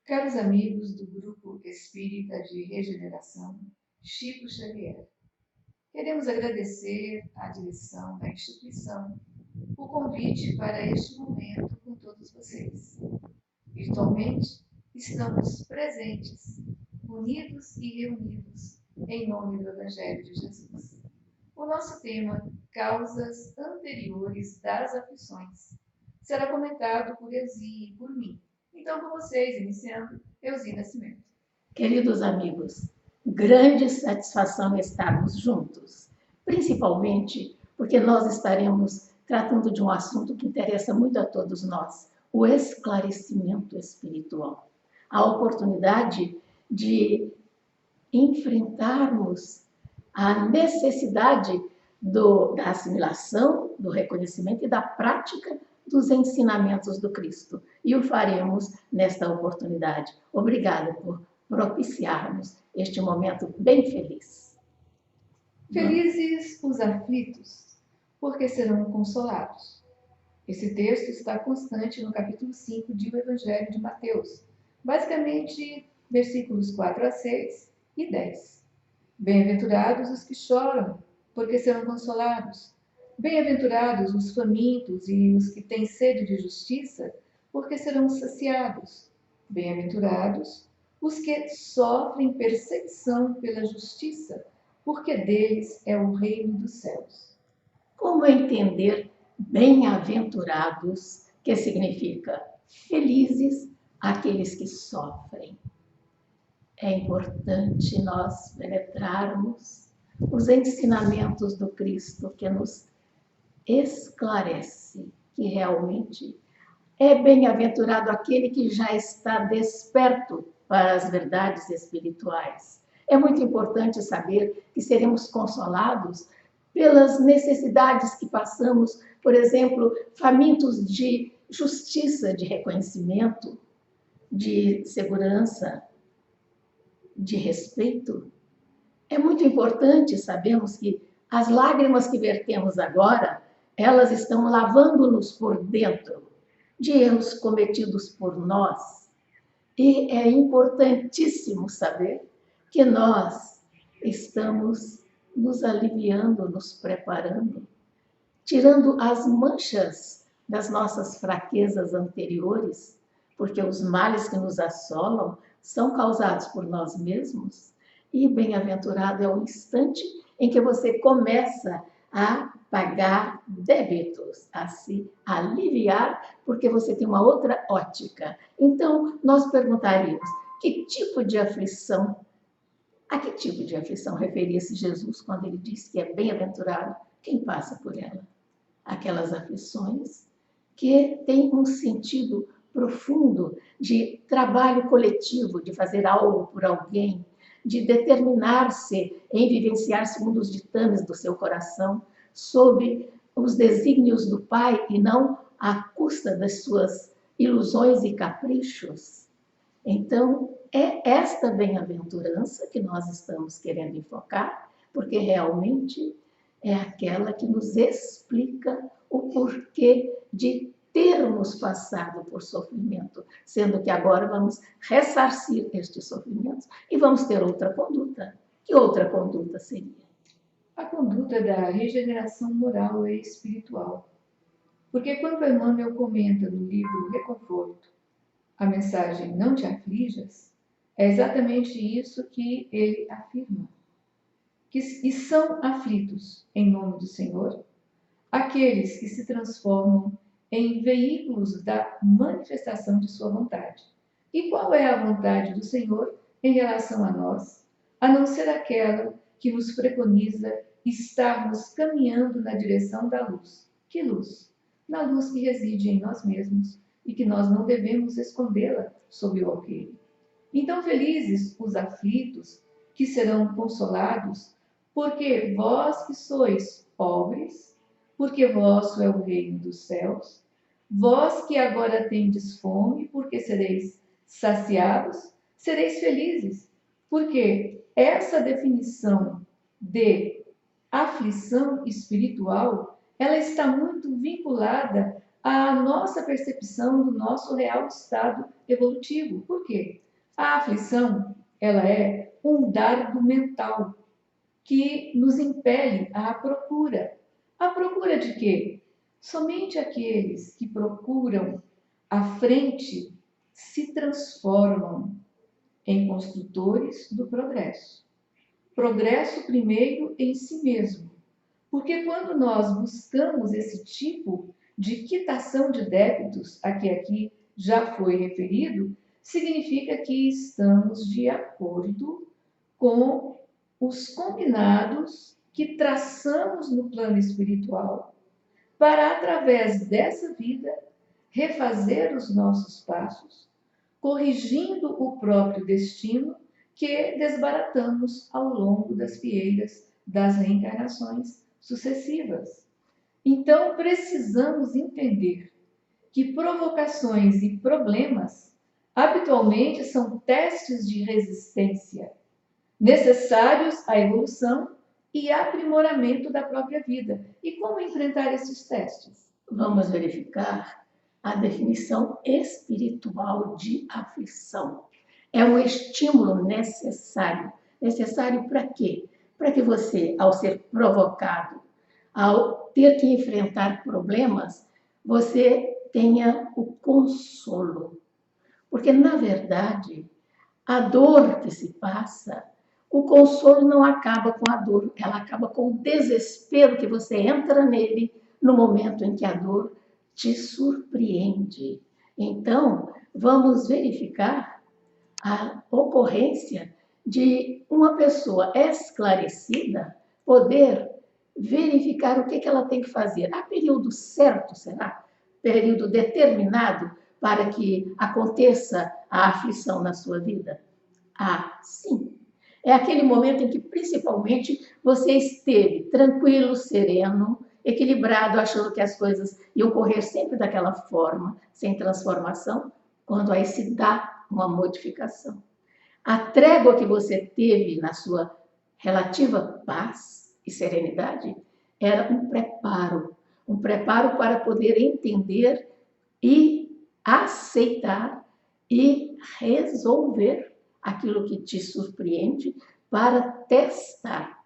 Caros amigos do Grupo Espírita de Regeneração Chico Xavier, queremos agradecer à direção da instituição o convite para este momento com todos vocês. Virtualmente, estamos presentes, unidos e reunidos em nome do Evangelho de Jesus. O nosso tema, Causas Anteriores das Aflições, será comentado por Elzi e por mim. Então, com vocês, iniciando, Elzi Nascimento. Queridos amigos, grande satisfação estarmos juntos, principalmente porque nós estaremos tratando de um assunto que interessa muito a todos nós, o esclarecimento espiritual. A oportunidade de enfrentarmos a necessidade da assimilação, do reconhecimento e da prática dos ensinamentos do Cristo. E o faremos nesta oportunidade. Obrigada por propiciarmos este momento bem feliz. Felizes os aflitos, porque serão consolados. Esse texto está constante no capítulo 5 do Evangelho de Mateus, basicamente versículos 4 a 6 e 10. Bem-aventurados os que choram, porque serão consolados. Bem-aventurados os famintos e os que têm sede de justiça, porque serão saciados. Bem-aventurados os que sofrem perseguição pela justiça, porque deles é o reino dos céus. Como entender bem-aventurados, que significa felizes aqueles que sofrem? É importante nós penetrarmos os ensinamentos do Cristo que nos esclarece que realmente é bem-aventurado aquele que já está desperto para as verdades espirituais. É muito importante saber que seremos consolados pelas necessidades que passamos, por exemplo, famintos de justiça, de reconhecimento, de segurança, de respeito. É muito importante sabermos que as lágrimas que vertemos agora, elas estão lavando-nos por dentro de erros cometidos por nós. E é importantíssimo saber que nós estamos nos aliviando, nos preparando, tirando as manchas das nossas fraquezas anteriores, porque os males que nos assolam são causados por nós mesmos. E bem-aventurado é o instante em que você começa a pagar débitos, a se aliviar, porque você tem uma outra ótica. Então, nós perguntaríamos, que tipo de aflição, a que tipo de aflição referia-se Jesus quando ele disse que é bem-aventurado quem passa por ela? Aquelas aflições que têm um sentido profundo de trabalho coletivo, de fazer algo por alguém, de determinar-se em vivenciar segundo os ditames do seu coração, sob os desígnios do Pai e não à custa das suas ilusões e caprichos. Então, é esta bem-aventurança que nós estamos querendo enfocar, porque realmente é aquela que nos explica o porquê de termos passado por sofrimento, sendo que agora vamos ressarcir estes sofrimentos e vamos ter outra conduta. Que outra conduta seria? A conduta da regeneração moral e espiritual. Porque quando Emmanuel comenta no livro Reconforto, a mensagem Não te aflijas, é exatamente isso que ele afirma. E são aflitos, em nome do Senhor, aqueles que se transformam em veículos da manifestação de sua vontade. E qual é a vontade do Senhor em relação a nós, a não ser aquela que nos preconiza estarmos caminhando na direção da luz? Que luz? Na luz que reside em nós mesmos e que nós não devemos escondê-la sob o alqueire. Então, felizes os aflitos, que serão consolados, porque vós que sois pobres, porque vosso é o reino dos céus, vós que agora tendes fome, porque sereis saciados, sereis felizes, porque essa definição de aflição espiritual, ela está muito vinculada a nossa percepção do nosso real estado evolutivo. Por quê? A aflição, ela é um dardo mental que nos impele à procura. A procura de quê? Somente aqueles que procuram a frente se transformam em construtores do progresso. Progresso primeiro em si mesmo. Porque quando nós buscamos esse tipo de quitação de débitos, a que aqui já foi referido, significa que estamos de acordo com os combinados que traçamos no plano espiritual para, através dessa vida, refazer os nossos passos, corrigindo o próprio destino que desbaratamos ao longo das fieiras das reencarnações sucessivas. Então, precisamos entender que provocações e problemas habitualmente são testes de resistência necessários à evolução e aprimoramento da própria vida. E como enfrentar esses testes? Vamos verificar a definição espiritual de aflição. É um estímulo necessário. Necessário para quê? Para que você, ao ser provocado, ao ter que enfrentar problemas, você tenha o consolo. Porque, na verdade, a dor que se passa, o consolo não acaba com a dor, ela acaba com o desespero que você entra nele no momento em que a dor te surpreende. Então, vamos verificar a ocorrência de uma pessoa esclarecida poder verificar o que ela tem que fazer. Há período certo, será? Período determinado para que aconteça a aflição na sua vida? Ah, sim. É aquele momento em que, principalmente, você esteve tranquilo, sereno, equilibrado, achando que as coisas iam correr sempre daquela forma, sem transformação, quando aí se dá uma modificação. A trégua que você teve na sua relativa paz e serenidade era um preparo para poder entender e aceitar e resolver aquilo que te surpreende para testar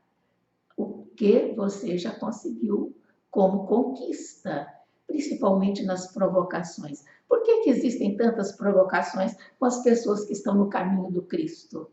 o que você já conseguiu como conquista, principalmente nas provocações. Por que existem tantas provocações com as pessoas que estão no caminho do Cristo?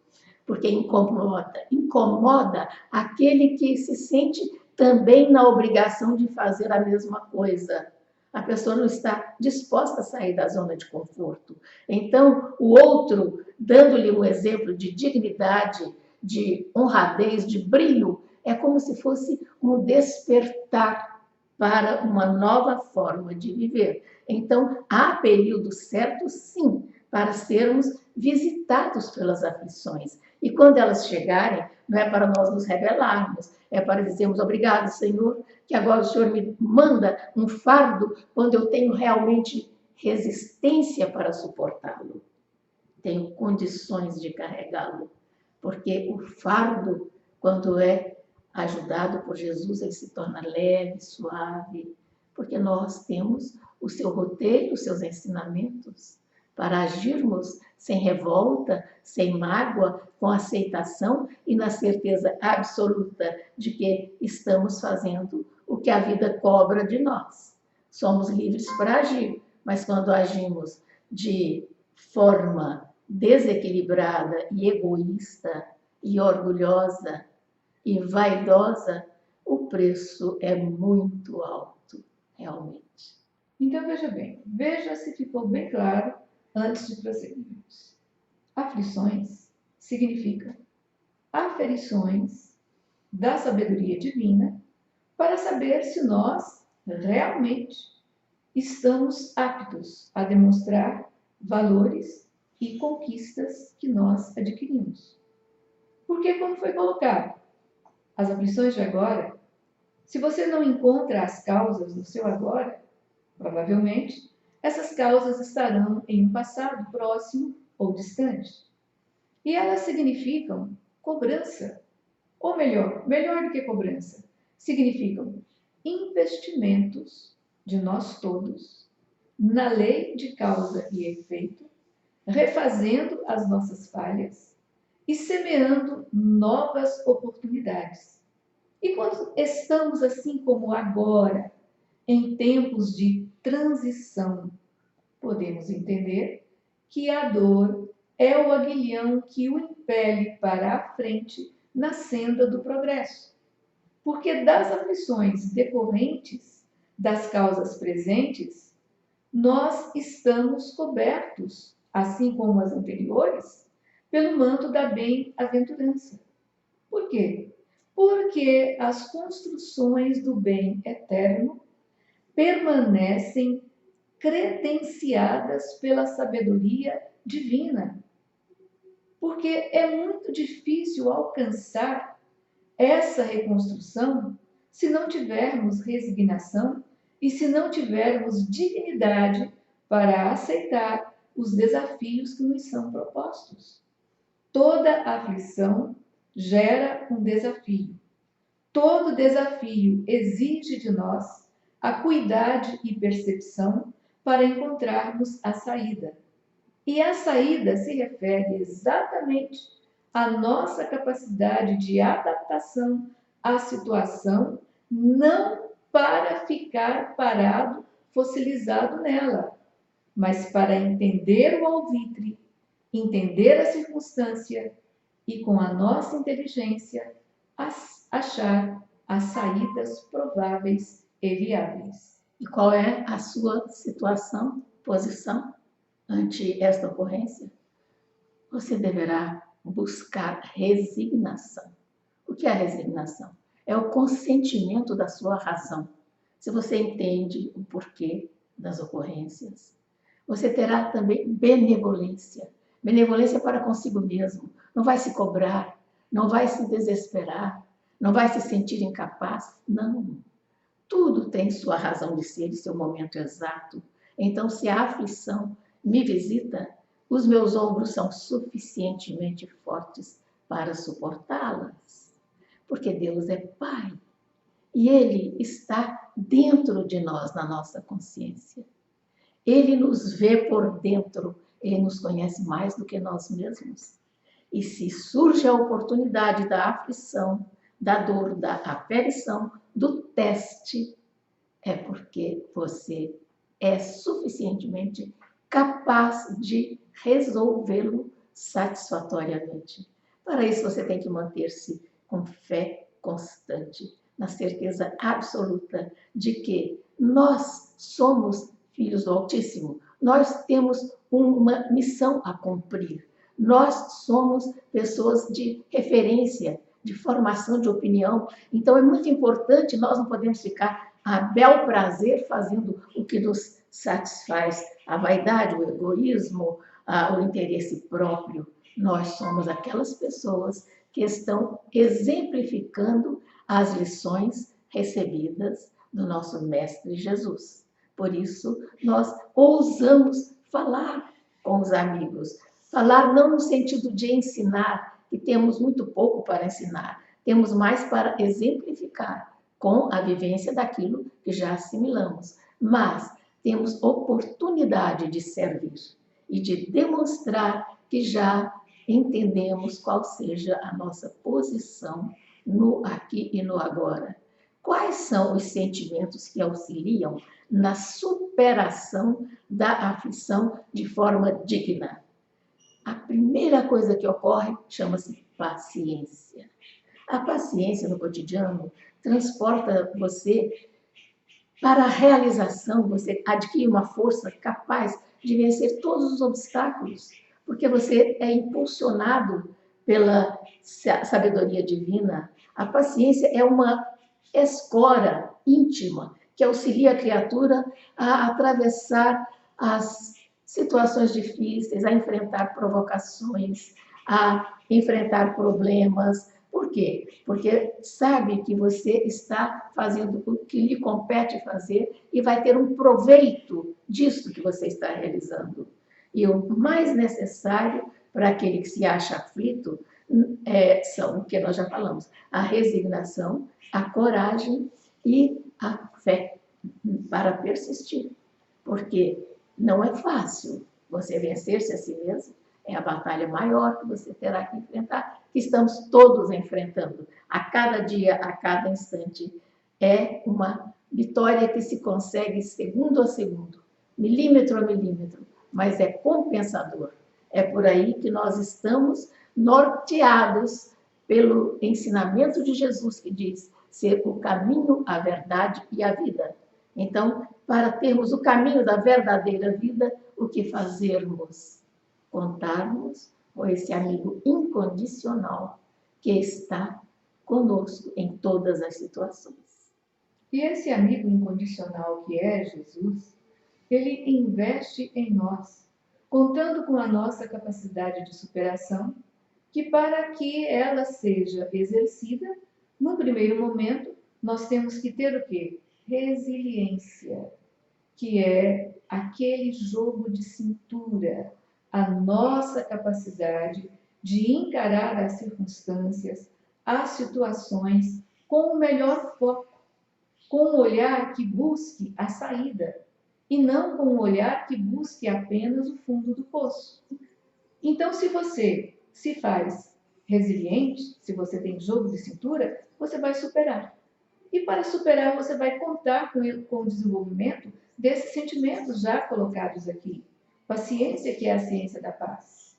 Porque incomoda aquele que se sente também na obrigação de fazer a mesma coisa. A pessoa não está disposta a sair da zona de conforto. Então, o outro, dando-lhe um exemplo de dignidade, de honradez, de brilho, é como se fosse um despertar para uma nova forma de viver. Então, há período certo, sim, para sermos visitados pelas aflições. E quando elas chegarem, não é para nós nos rebelarmos, é para dizermos obrigado, Senhor, que agora o Senhor me manda um fardo quando eu tenho realmente resistência para suportá-lo. Tenho condições de carregá-lo, porque o fardo, quando é ajudado por Jesus, ele se torna leve, suave, porque nós temos o seu roteiro, os seus ensinamentos, para agirmos sem revolta, sem mágoa, com aceitação e na certeza absoluta de que estamos fazendo o que a vida cobra de nós. Somos livres para agir, mas quando agimos de forma desequilibrada e egoísta e orgulhosa e vaidosa, o preço é muito alto, realmente. Então, veja bem, veja se ficou bem claro antes de prosseguirmos. Aflições significam aferições da sabedoria divina para saber se nós realmente estamos aptos a demonstrar valores e conquistas que nós adquirimos. Porque, como foi colocado, as aflições de agora, se você não encontra as causas no seu agora, provavelmente essas causas estarão em um passado próximo ou distante. E elas significam cobrança, ou melhor do que cobrança, significam investimentos de nós todos na lei de causa e efeito, refazendo as nossas falhas e semeando novas oportunidades. E quando estamos assim como agora, em tempos de transição, podemos entender que a dor é o aguilhão que o impele para a frente na senda do progresso. Porque das aflições decorrentes das causas presentes, nós estamos cobertos, assim como as anteriores, pelo manto da bem-aventurança. Por quê? Porque as construções do bem eterno permanecem credenciadas pela sabedoria divina. Porque é muito difícil alcançar essa reconstrução se não tivermos resignação e se não tivermos dignidade para aceitar os desafios que nos são propostos. Toda aflição gera um desafio. Todo desafio exige de nós acuidade e percepção para encontrarmos a saída. E a saída se refere exatamente à nossa capacidade de adaptação à situação, não para ficar parado, fossilizado nela, mas para entender o alvitre, entender a circunstância e, com a nossa inteligência, achar as saídas prováveis e viáveis. E qual é a sua situação, posição ante esta ocorrência? Você deverá buscar resignação. O que é resignação? É o consentimento da sua razão. Se você entende o porquê das ocorrências, você terá também benevolência. Benevolência para consigo mesmo. Não vai se cobrar, não vai se desesperar, não vai se sentir incapaz. Não. Tudo tem sua razão de ser e seu momento exato. Então, se a aflição me visita, os meus ombros são suficientemente fortes para suportá-las. Porque Deus é Pai e Ele está dentro de nós, na nossa consciência. Ele nos vê por dentro, Ele nos conhece mais do que nós mesmos. E se surge a oportunidade da aflição, da dor, da aperição, do teste, é porque você é suficientemente capaz de resolvê-lo satisfatoriamente. Para isso, você tem que manter-se com fé constante, na certeza absoluta de que nós somos filhos do Altíssimo, nós temos uma missão a cumprir, nós somos pessoas de referência, de formação de opinião. Então, é muito importante, nós não podemos ficar a bel prazer fazendo o que nos satisfaz, a vaidade, o egoísmo, o interesse próprio. Nós somos aquelas pessoas que estão exemplificando as lições recebidas do nosso Mestre Jesus. Por isso, nós ousamos falar com os amigos. Falar não no sentido de ensinar, que temos muito pouco para ensinar, temos mais para exemplificar com a vivência daquilo que já assimilamos. Mas temos oportunidade de servir e de demonstrar que já entendemos qual seja a nossa posição no aqui e no agora. Quais são os sentimentos que auxiliam na superação da aflição de forma digna? A primeira coisa que ocorre chama-se paciência. A paciência no cotidiano transporta você para a realização, você adquire uma força capaz de vencer todos os obstáculos, porque você é impulsionado pela sabedoria divina. A paciência é uma escora íntima que auxilia a criatura a atravessar as situações difíceis, a enfrentar provocações, a enfrentar problemas. Por quê? Porque sabe que você está fazendo o que lhe compete fazer e vai ter um proveito disso que você está realizando. E o mais necessário para aquele que se acha aflito são o que nós já falamos: a resignação, a coragem e a fé para persistir. Porque Não é fácil você vencer-se a si mesmo. É a batalha maior que você terá que enfrentar, que estamos todos enfrentando. A cada dia, a cada instante, é uma vitória que se consegue segundo a segundo, milímetro a milímetro, mas é compensador. É por aí que nós estamos norteados pelo ensinamento de Jesus, que diz ser o caminho, a verdade e a vida. Então, para termos o caminho da verdadeira vida, o que fazermos? Contarmos com esse amigo incondicional que está conosco em todas as situações. E esse amigo incondicional que é Jesus, ele investe em nós, contando com a nossa capacidade de superação, que para que ela seja exercida, no primeiro momento, nós temos que ter o quê? Resiliência, que é aquele jogo de cintura, a nossa capacidade de encarar as circunstâncias, as situações com o melhor foco, com um olhar que busque a saída e não com um olhar que busque apenas o fundo do poço. Então, se você se faz resiliente, se você tem jogo de cintura, você vai superar. E para superar, você vai contar com o desenvolvimento desses sentimentos já colocados aqui. Paciência, que é a ciência da paz,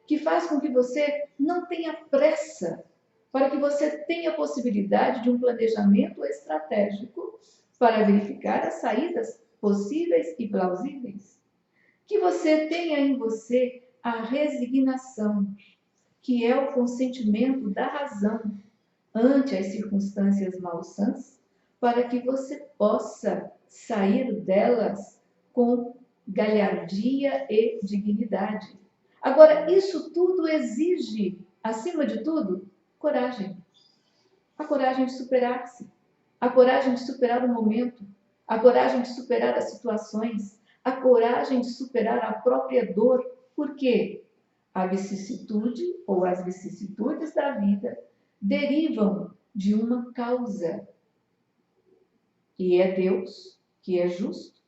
que faz com que você não tenha pressa, para que você tenha a possibilidade de um planejamento estratégico para verificar as saídas possíveis e plausíveis. Que você tenha em você a resignação, que é o consentimento da razão ante as circunstâncias malsãs, para que você possa sair delas com galhardia e dignidade. Agora, isso tudo exige, acima de tudo, coragem. A coragem de superar-se, a coragem de superar o momento, a coragem de superar as situações, a coragem de superar a própria dor. Por quê? A vicissitude ou as vicissitudes da vida derivam de uma causa. E é Deus, que é justo,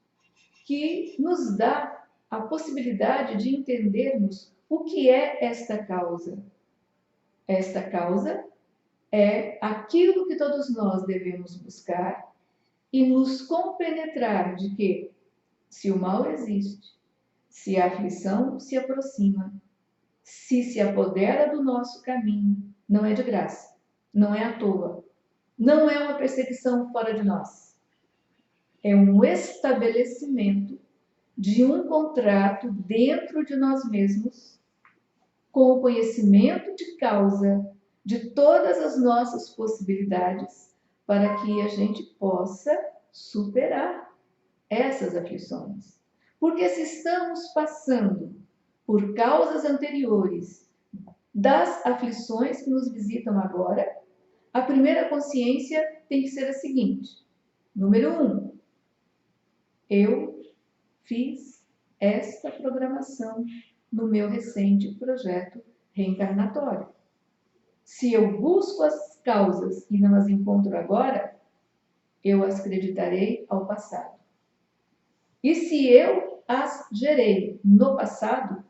que nos dá a possibilidade de entendermos o que é esta causa. Esta causa é aquilo que todos nós devemos buscar e nos compenetrar de que, se o mal existe, se a aflição se aproxima, se apodera do nosso caminho, não é de graça, não é à toa, não é uma perseguição fora de nós. É um estabelecimento de um contrato dentro de nós mesmos, com o conhecimento de causa de todas as nossas possibilidades, para que a gente possa superar essas aflições. Porque se estamos passando por causas anteriores das aflições que nos visitam agora, a primeira consciência tem que ser a seguinte: número 1, eu fiz esta programação no meu recente projeto reencarnatório. Se eu busco as causas e não as encontro agora, eu as acreditarei ao passado. E se eu as gerei no passado,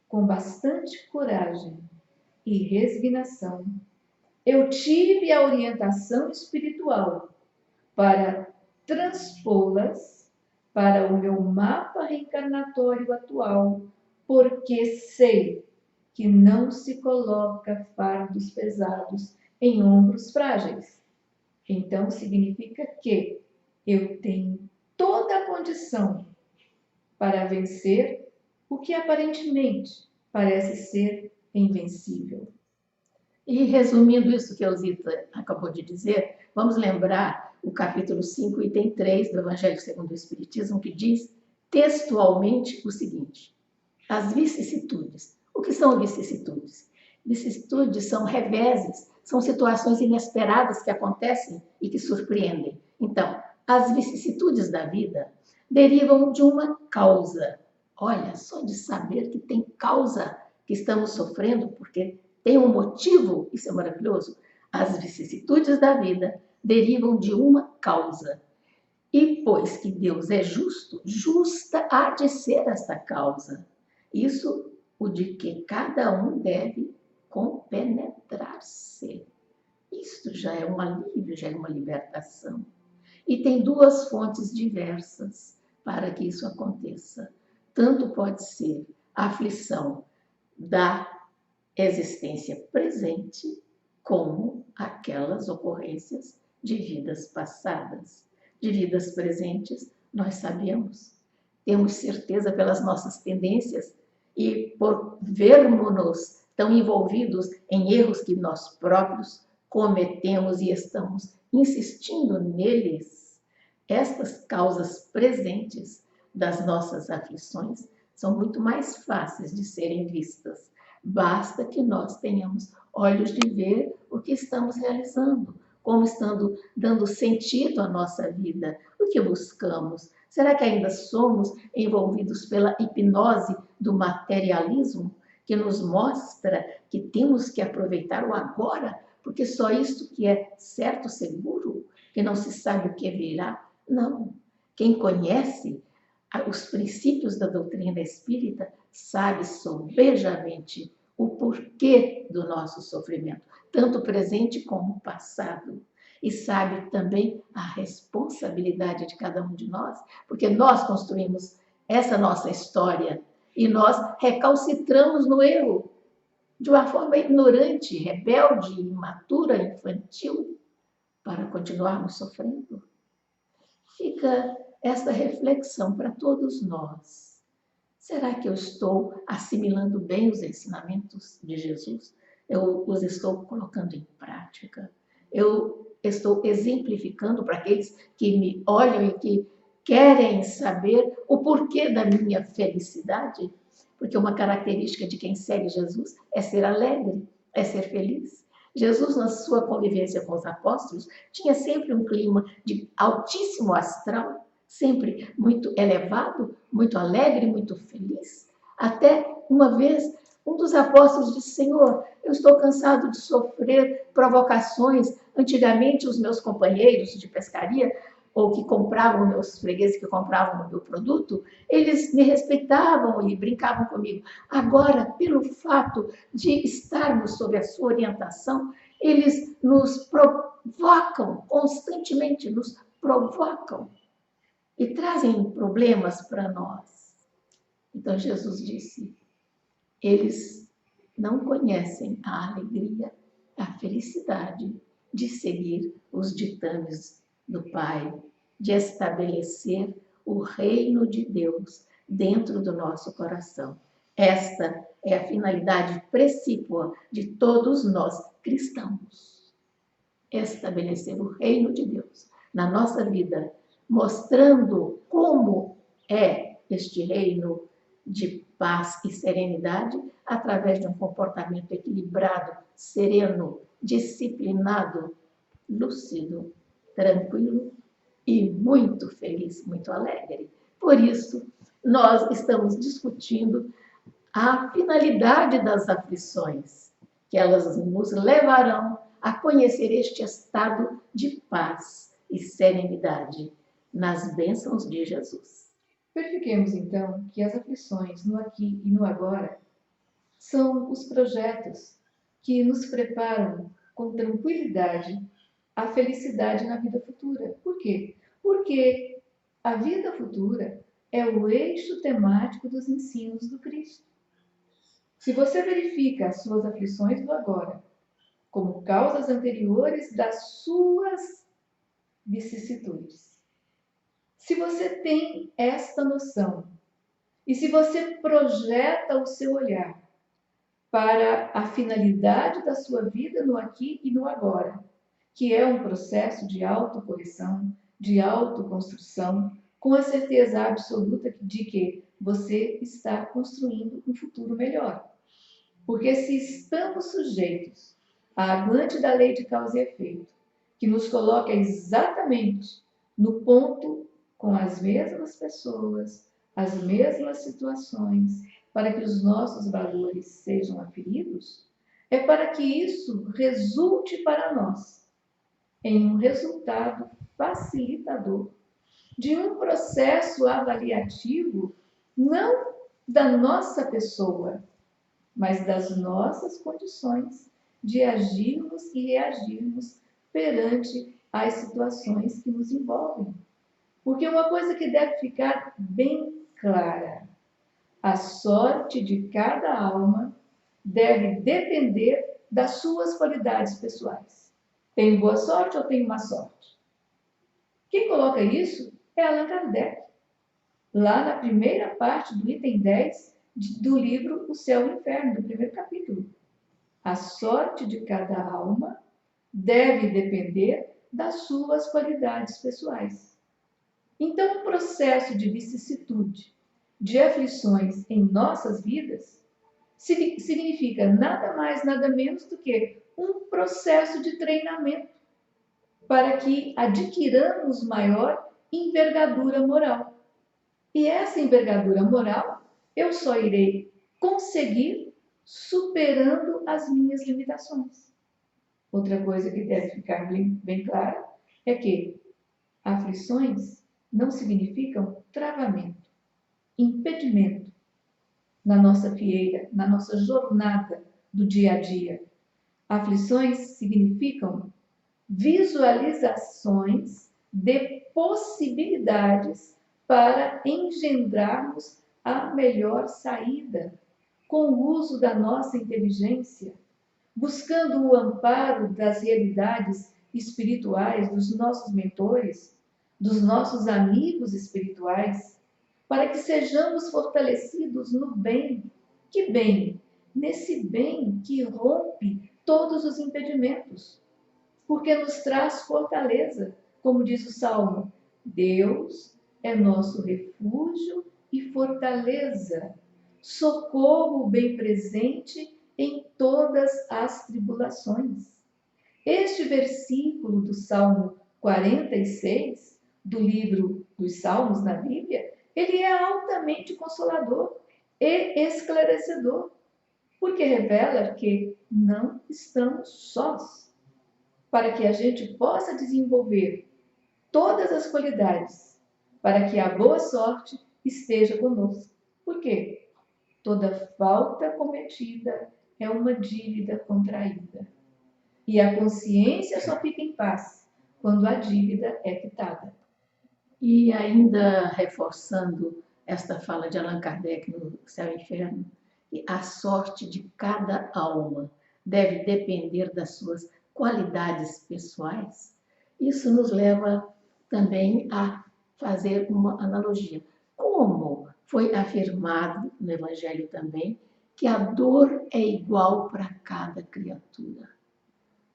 com bastante coragem e resignação, eu tive a orientação espiritual para transpô-las para o meu mapa reencarnatório atual, porque sei que não se coloca fardos pesados em ombros frágeis. Então, significa que eu tenho toda a condição para vencer o que aparentemente parece ser invencível. E resumindo isso que a Elzita acabou de dizer, vamos lembrar o capítulo 5, item 3 do Evangelho segundo o Espiritismo, que diz textualmente o seguinte: as vicissitudes. O que são vicissitudes? Vicissitudes são reveses, são situações inesperadas que acontecem e que surpreendem. Então, as vicissitudes da vida derivam de uma causa. Olha, só de saber que tem causa que estamos sofrendo, porque tem um motivo, isso é maravilhoso. As vicissitudes da vida derivam de uma causa. E pois que Deus é justo, justa há de ser esta causa. Isso o de que cada um deve compenetrar-se. Isto já é um alívio, já é uma libertação. E tem duas fontes diversas para que isso aconteça. Tanto pode ser a aflição da existência presente, como aquelas ocorrências de vidas passadas. De vidas presentes, nós sabemos, temos certeza pelas nossas tendências e por vermos-nos tão envolvidos em erros que nós próprios cometemos e estamos insistindo neles. Estas causas presentes das nossas aflições são muito mais fáceis de serem vistas. Basta que nós tenhamos olhos de ver o que estamos realizando, como estando dando sentido à nossa vida, o que buscamos. Será que ainda somos envolvidos pela hipnose do materialismo, que nos mostra que temos que aproveitar o agora, porque só isto que é certo, seguro, que não se sabe o que virá? Não. Quem conhece os princípios da doutrina espírita sabe sobejamente o porquê do nosso sofrimento, tanto presente como passado. E sabe também a responsabilidade de cada um de nós, porque nós construímos essa nossa história e nós recalcitramos no erro de uma forma ignorante, rebelde, imatura, infantil, para continuarmos sofrendo. Fica esta reflexão para todos nós. Será que eu estou assimilando bem os ensinamentos de Jesus? Eu os estou colocando em prática? Eu estou exemplificando para aqueles que me olham e que querem saber o porquê da minha felicidade? Porque uma característica de quem segue Jesus é ser alegre, é ser feliz. Jesus, na sua convivência com os apóstolos, tinha sempre um clima de altíssimo astral, sempre muito elevado, muito alegre, muito feliz. Até uma vez, um dos apóstolos disse: Senhor, eu estou cansado de sofrer provocações. Antigamente, os meus companheiros de pescaria, ou que compravam, meus fregueses que compravam o meu produto, eles me respeitavam e brincavam comigo. Agora, pelo fato de estarmos sob a sua orientação, eles nos provocam constantemente, nos provocam e trazem problemas para nós. Então Jesus disse: eles não conhecem a alegria, a felicidade de seguir os ditames do Pai, de estabelecer o reino de Deus dentro do nosso coração. Esta é a finalidade precípua de todos nós cristãos. Estabelecer o reino de Deus na nossa vida, mostrando como é este reino de paz e serenidade através de um comportamento equilibrado, sereno, disciplinado, lúcido, tranquilo e muito feliz, muito alegre. Por isso, nós estamos discutindo a finalidade das aflições, que elas nos levarão a conhecer este estado de paz e serenidade nas bênçãos de Jesus. Verifiquemos, então, que as aflições no aqui e no agora são os projetos que nos preparam com tranquilidade a felicidade na vida futura. Por quê? Porque a vida futura é o eixo temático dos ensinos do Cristo. Se você verifica as suas aflições do agora como causas anteriores das suas vicissitudes, se você tem esta noção e se você projeta o seu olhar para a finalidade da sua vida no aqui e no agora, que é um processo de autocorreção, de autoconstrução, com a certeza absoluta de que você está construindo um futuro melhor. Porque se estamos sujeitos à aguante da lei de causa e efeito, que nos coloca exatamente no ponto com as mesmas pessoas, as mesmas situações, para que os nossos valores sejam aferidos, é para que isso resulte para nós em um resultado facilitador de um processo avaliativo, não da nossa pessoa, mas das nossas condições de agirmos e reagirmos perante as situações que nos envolvem. Porque uma coisa que deve ficar bem clara: a sorte de cada alma deve depender das suas qualidades pessoais. Tenho boa sorte ou tenho má sorte? Quem coloca isso é Allan Kardec, lá na primeira parte do item 10 do livro O Céu e o Inferno, do primeiro capítulo. A sorte de cada alma deve depender das suas qualidades pessoais. Então, o processo de vicissitude, de aflições em nossas vidas, significa nada mais, nada menos do que um processo de treinamento para que adquiramos maior envergadura moral. E essa envergadura moral eu só irei conseguir superando as minhas limitações. Outra coisa que deve ficar bem clara é que aflições não significam travamento, impedimento na nossa fieira, na nossa jornada do dia a dia. Aflições significam visualizações de possibilidades para engendrarmos a melhor saída, com o uso da nossa inteligência, buscando o amparo das realidades espirituais dos nossos mentores, dos nossos amigos espirituais, para que sejamos fortalecidos no bem. Que bem? Nesse bem que rompe todos os impedimentos, porque nos traz fortaleza, como diz o Salmo: Deus é nosso refúgio e fortaleza, socorro bem presente em todas as tribulações. Este versículo do Salmo 46, do livro dos Salmos na Bíblia, ele é altamente consolador e esclarecedor, porque revela que não estamos sós, para que a gente possa desenvolver todas as qualidades, para que a boa sorte esteja conosco. Por quê? Toda falta cometida é uma dívida contraída. E a consciência só fica em paz quando a dívida é quitada. E ainda reforçando esta fala de Allan Kardec no Céu e Inferno, a sorte de cada alma deve depender das suas qualidades pessoais. Isso nos leva também a fazer uma analogia. Como foi afirmado no Evangelho também, que a dor é igual para cada criatura.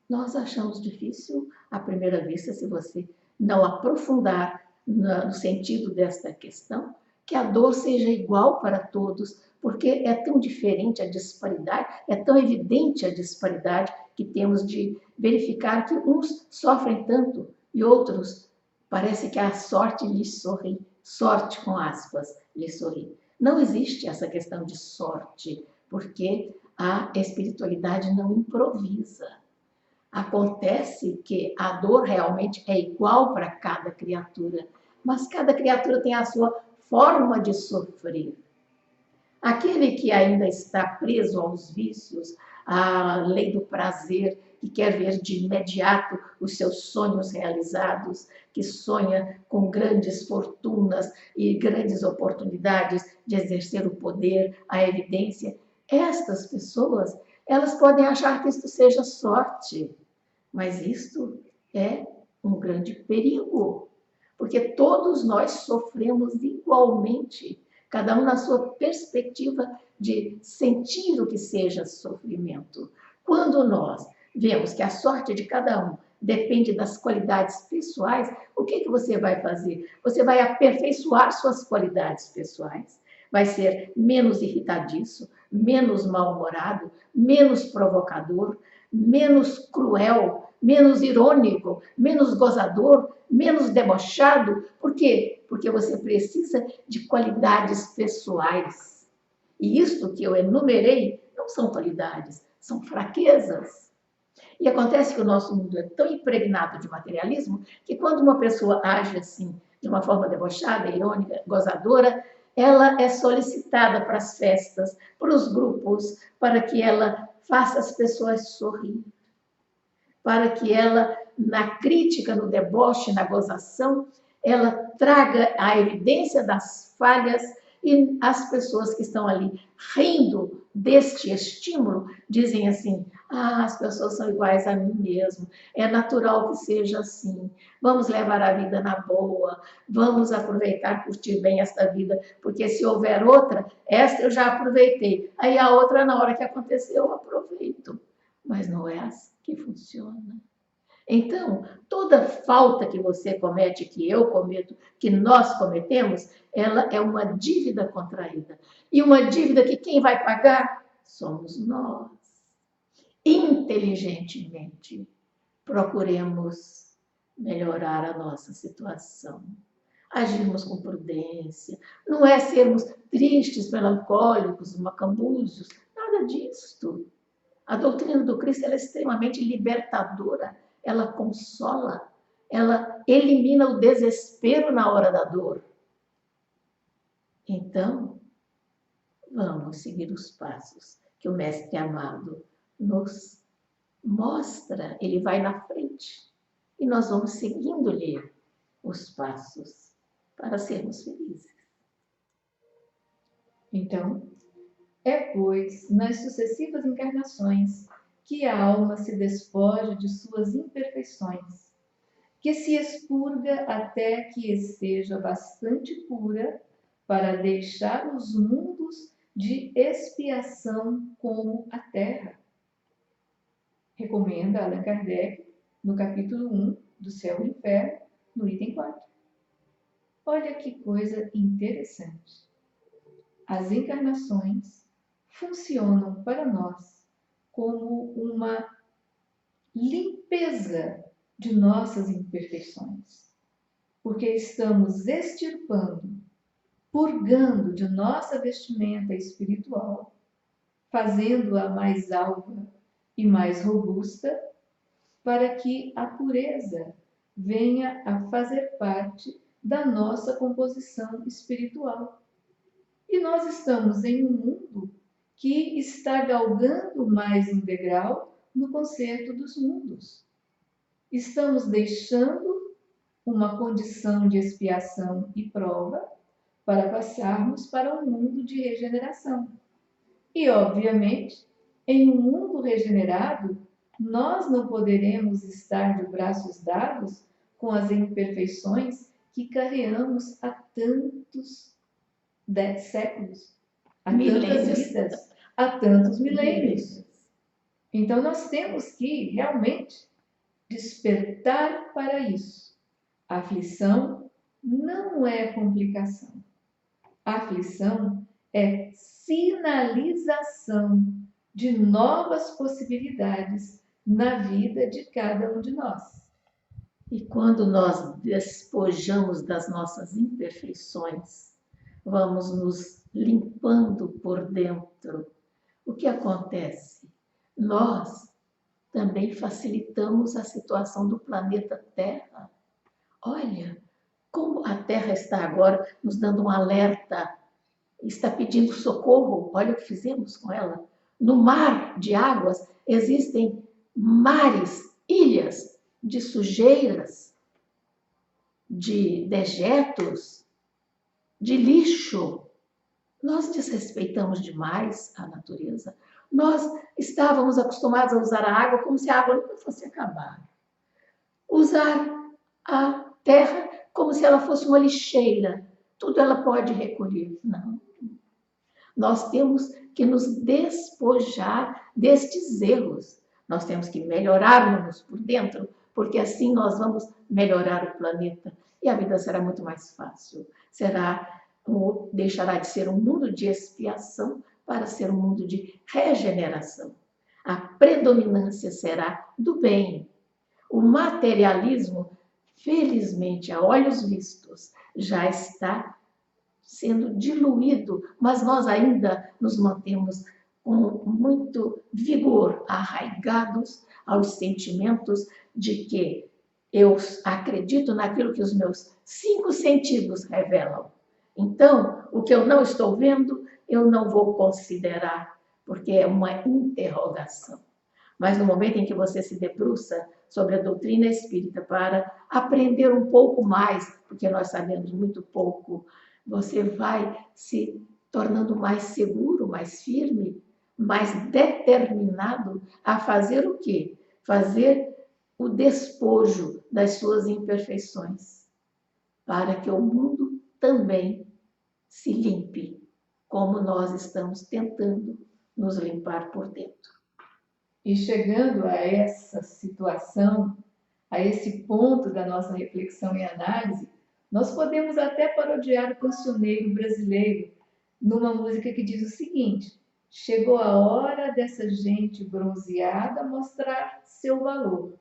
Nós achamos difícil, à primeira vista, se você não aprofundar no sentido desta questão, que a dor seja igual para todos, porque é tão diferente a disparidade, é tão evidente a disparidade que temos de verificar que uns sofrem tanto e outros parece que a sorte lhes sorri, sorte com aspas, lhes sorri. Não existe essa questão de sorte, porque a espiritualidade não improvisa. Acontece que a dor realmente é igual para cada criatura, mas cada criatura tem a sua forma de sofrer. Aquele que ainda está preso aos vícios, à lei do prazer, que quer ver de imediato os seus sonhos realizados, que sonha com grandes fortunas e grandes oportunidades de exercer o poder, a evidência, estas pessoas, elas podem achar que isto seja sorte, mas isto é um grande perigo, porque todos nós sofremos igualmente, cada um na sua perspectiva de sentir o que seja sofrimento. Quando nós vemos que a sorte de cada um depende das qualidades pessoais, o que você vai fazer? Você vai aperfeiçoar suas qualidades pessoais, vai ser menos irritadiço, menos mal-humorado, menos provocador, menos cruel, menos irônico, menos gozador, menos debochado. Por quê? Porque você precisa de qualidades pessoais. E isto que eu enumerei não são qualidades, são fraquezas. E acontece que o nosso mundo é tão impregnado de materialismo que quando uma pessoa age assim, de uma forma debochada, irônica, gozadora, ela é solicitada para as festas, para os grupos, para que ela faça as pessoas sorrir, para que ela, na crítica, no deboche, na gozação, ela traga a evidência das falhas e as pessoas que estão ali rindo deste estímulo dizem assim: ah, as pessoas são iguais a mim mesmo, é natural que seja assim, vamos levar a vida na boa, vamos aproveitar, curtir bem esta vida, porque se houver outra, esta eu já aproveitei, aí a outra na hora que aconteceu eu aproveito, mas não é assim que funciona. Então, toda falta que você comete, que eu cometo, que nós cometemos, ela é uma dívida contraída. E uma dívida que quem vai pagar somos nós. Inteligentemente, procuremos melhorar a nossa situação. Agirmos com prudência. Não é sermos tristes, melancólicos, macambúzios, nada disso. A doutrina do Cristo ela é extremamente libertadora. Ela consola, ela elimina o desespero na hora da dor. Então, vamos seguir os passos que o Mestre amado nos mostra. Ele vai na frente e nós vamos seguindo-lhe os passos para sermos felizes. Então, é, pois, nas sucessivas encarnações que a alma se despoja de suas imperfeições, que se expurga até que esteja bastante pura para deixar os mundos de expiação como a Terra. Recomenda Allan Kardec no capítulo 1 do Céu e Inferno, no item 4. Olha que coisa interessante. As encarnações funcionam para nós como uma limpeza de nossas imperfeições, porque estamos extirpando, purgando de nossa vestimenta espiritual, fazendo-a mais alva e mais robusta, para que a pureza venha a fazer parte da nossa composição espiritual. E nós estamos em um mundo que está galgando mais um degrau no concerto dos mundos. Estamos deixando uma condição de expiação e prova para passarmos para um mundo de regeneração. E, obviamente, em um mundo regenerado, nós não poderemos estar de braços dados com as imperfeições que carregamos há tantos séculos, há tantas vidas, há tantos milênios. Então, nós temos que realmente despertar para isso. A aflição não é complicação. A aflição é sinalização de novas possibilidades na vida de cada um de nós. E quando nós despojamos das nossas imperfeições, vamos nos limpando por dentro. O que acontece? Nós também facilitamos a situação do planeta Terra. Olha como a Terra está agora nos dando um alerta, está pedindo socorro. Olha o que fizemos com ela. No mar de águas existem mares, ilhas de sujeiras, de dejetos, de lixo. Nós desrespeitamos demais a natureza. Nós estávamos acostumados a usar a água como se a água nunca fosse acabar. Usar a terra como se ela fosse uma lixeira. Tudo ela pode recolher. Não. Nós temos que nos despojar destes erros. Nós temos que melhorar-nos por dentro, porque assim nós vamos melhorar o planeta. E a vida será muito mais fácil. Deixará de ser um mundo de expiação para ser um mundo de regeneração. A predominância será do bem. O materialismo, felizmente, a olhos vistos, já está sendo diluído, mas nós ainda nos mantemos com muito vigor, arraigados aos sentimentos de que Eu acredito naquilo que os meus 5 sentidos revelam. Então, o que eu não estou vendo, eu não vou considerar, porque é uma interrogação. Mas no momento em que você se debruça sobre a doutrina espírita para aprender um pouco mais, porque nós sabemos muito pouco, você vai se tornando mais seguro, mais firme, mais determinado a fazer o quê? Fazer o despojo das suas imperfeições, para que o mundo também se limpe, como nós estamos tentando nos limpar por dentro. E chegando a essa situação, a esse ponto da nossa reflexão e análise, nós podemos até parodiar o cancioneiro brasileiro numa música que diz o seguinte: chegou a hora dessa gente bronzeada mostrar seu valor.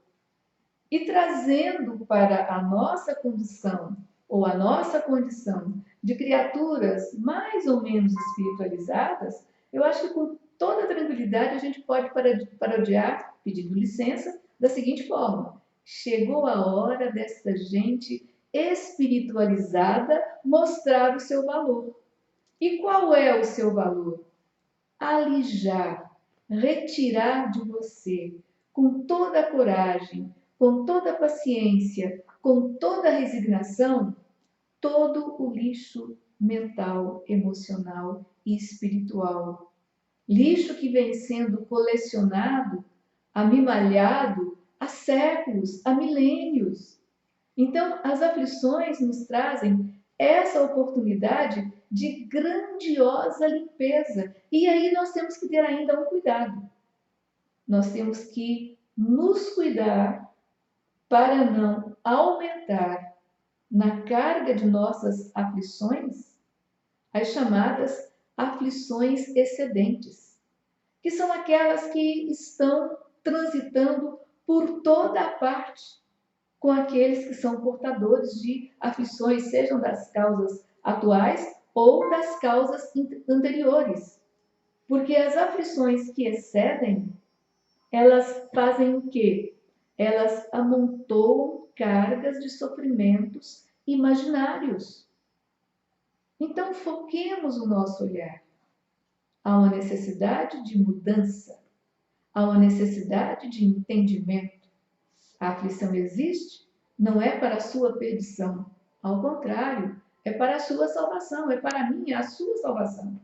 E trazendo para a nossa condição, ou a nossa condição de criaturas mais ou menos espiritualizadas, eu acho que com toda tranquilidade a gente pode parodiar, pedindo licença, da seguinte forma: chegou a hora desta gente espiritualizada mostrar o seu valor. E qual é o seu valor? Alijar, retirar de você, com toda a coragem, com toda a paciência, com toda a resignação, todo o lixo mental, emocional e espiritual. Lixo que vem sendo colecionado, amimalhado há séculos, há milênios. Então, as aflições nos trazem essa oportunidade de grandiosa limpeza. E aí nós temos que ter ainda um cuidado. Nós temos que nos cuidar para não aumentar na carga de nossas aflições as chamadas aflições excedentes, que são aquelas que estão transitando por toda a parte com aqueles que são portadores de aflições, sejam das causas atuais ou das causas anteriores. Porque as aflições que excedem, elas fazem o quê? Elas amontoam cargas de sofrimentos imaginários. Então, foquemos o nosso olhar. Há uma necessidade de mudança, há uma necessidade de entendimento. A aflição existe, não é para a sua perdição. Ao contrário, é para a sua salvação, é para a minha, a sua salvação.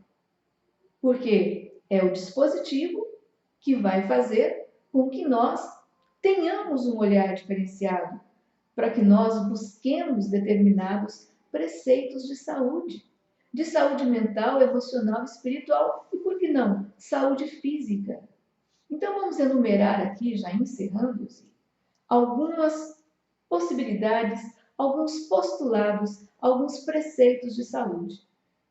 Porque é o dispositivo que vai fazer com que nós tenhamos um olhar diferenciado, para que nós busquemos determinados preceitos de saúde mental, emocional, espiritual e, por que não, saúde física. Então, vamos enumerar aqui, já encerrando, algumas possibilidades, alguns postulados, alguns preceitos de saúde.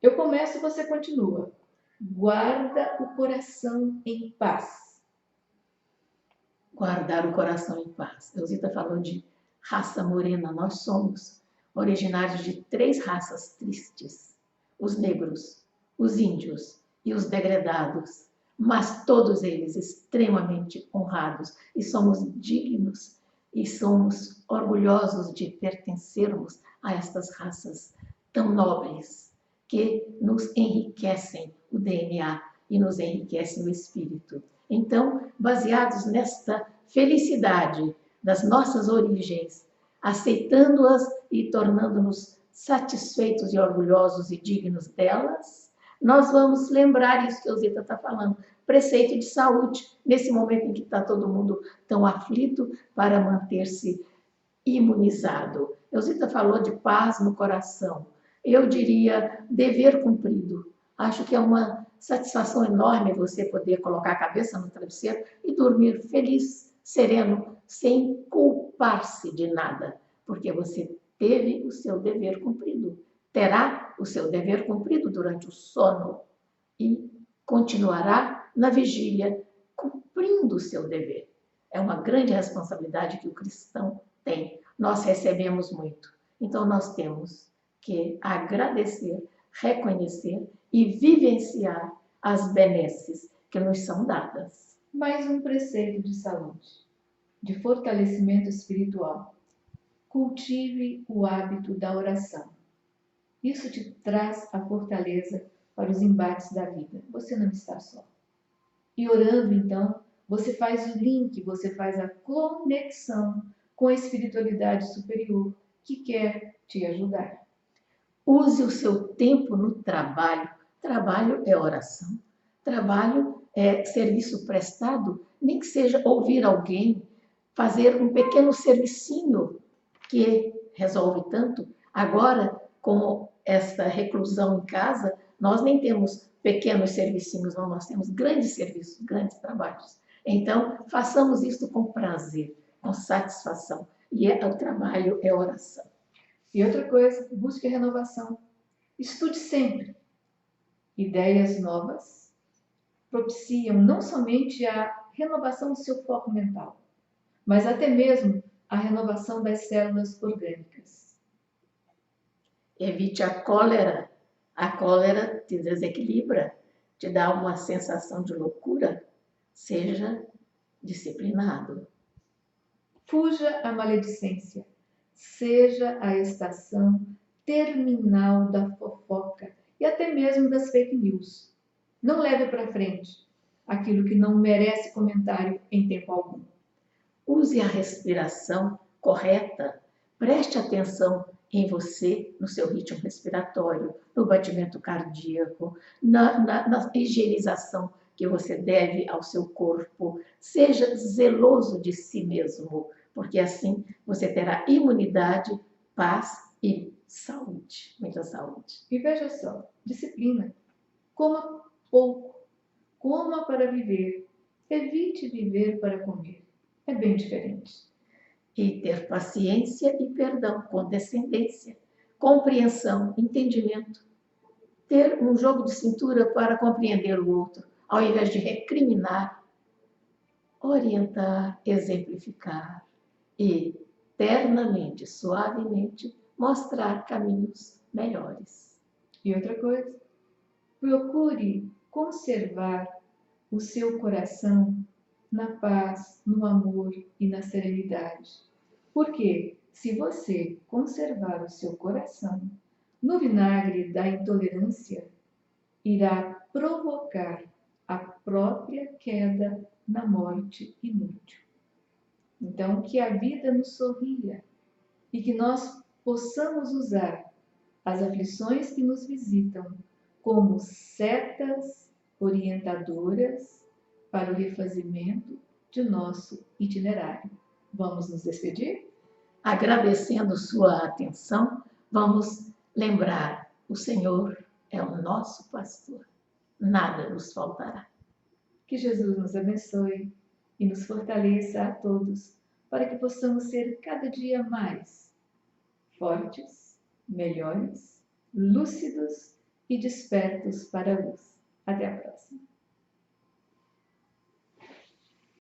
Eu começo, você continua. Guarda o coração em paz. Guardar o coração em paz. Eusita falou de raça morena. Nós somos originários de 3 raças tristes: os negros, os índios e os degredados, mas todos eles extremamente honrados, e somos dignos e somos orgulhosos de pertencermos a estas raças tão nobres que nos enriquecem o DNA e nos enriquecem o espírito. Então, baseados nesta felicidade das nossas origens, aceitando-as e tornando-nos satisfeitos e orgulhosos e dignos delas, nós vamos lembrar isso que a Eusita está falando, preceito de saúde, nesse momento em que está todo mundo tão aflito, para manter-se imunizado. Eusita falou de paz no coração. Eu diria dever cumprido. Acho que é uma satisfação enorme você poder colocar a cabeça no travesseiro e dormir feliz, sereno, sem culpar-se de nada, porque você teve o seu dever cumprido. Terá o seu dever cumprido durante o sono e continuará na vigília cumprindo o seu dever. É uma grande responsabilidade que o cristão tem. Nós recebemos muito, então nós temos que agradecer, reconhecer e vivenciar as benesses que nos são dadas. Mais um preceito de saúde, de fortalecimento espiritual. cultive o hábito da oração. Isso te traz a fortaleza para os embates da vida. Você não está só. E orando, então, você faz o link, você faz a conexão com a espiritualidade superior que quer te ajudar. Use o seu tempo no trabalho. Trabalho é oração. Trabalho é serviço prestado, nem que seja ouvir alguém, fazer um pequeno servicinho que resolve tanto. Agora, com esta reclusão em casa, nós nem temos pequenos servicinhos, não, nós temos grandes serviços, grandes trabalhos. Então, façamos isso com prazer, com satisfação. E o trabalho é oração. E outra coisa, busque a renovação. Estude sempre. Ideias novas propiciam não somente a renovação do seu foco mental, mas até mesmo a renovação das células orgânicas. Evite a cólera. A cólera te desequilibra, te dá uma sensação de loucura. Seja disciplinado. Fuja à maledicência. Seja a estação terminal da fofoca e até mesmo das fake news. Não leve para frente aquilo que não merece comentário em tempo algum. Use a respiração correta. Preste atenção em você, no seu ritmo respiratório, no batimento cardíaco, na higienização que você deve ao seu corpo. Seja zeloso de si mesmo, porque assim você terá imunidade, paz e saúde, muita saúde. E veja só, disciplina. Coma pouco, coma para viver, evite viver para comer. É bem diferente. E ter paciência e perdão, condescendência, compreensão, entendimento. Ter um jogo de cintura para compreender o outro, ao invés de recriminar, orientar, exemplificar e ternamente, suavemente, mostrar caminhos melhores. E outra coisa, procure conservar o seu coração na paz, no amor e na serenidade. Porque se você conservar o seu coração no vinagre da intolerância, irá provocar a própria queda na morte inútil. Então, que a vida nos sorria e que nós possamos usar as aflições que nos visitam como setas orientadoras para o refazimento de nosso itinerário. Vamos nos despedir? Agradecendo sua atenção, vamos lembrar: o Senhor é o nosso pastor, nada nos faltará. Que Jesus nos abençoe e nos fortaleça a todos para que possamos ser cada dia mais fortes, melhores, lúcidos e despertos para a luz. Até a próxima.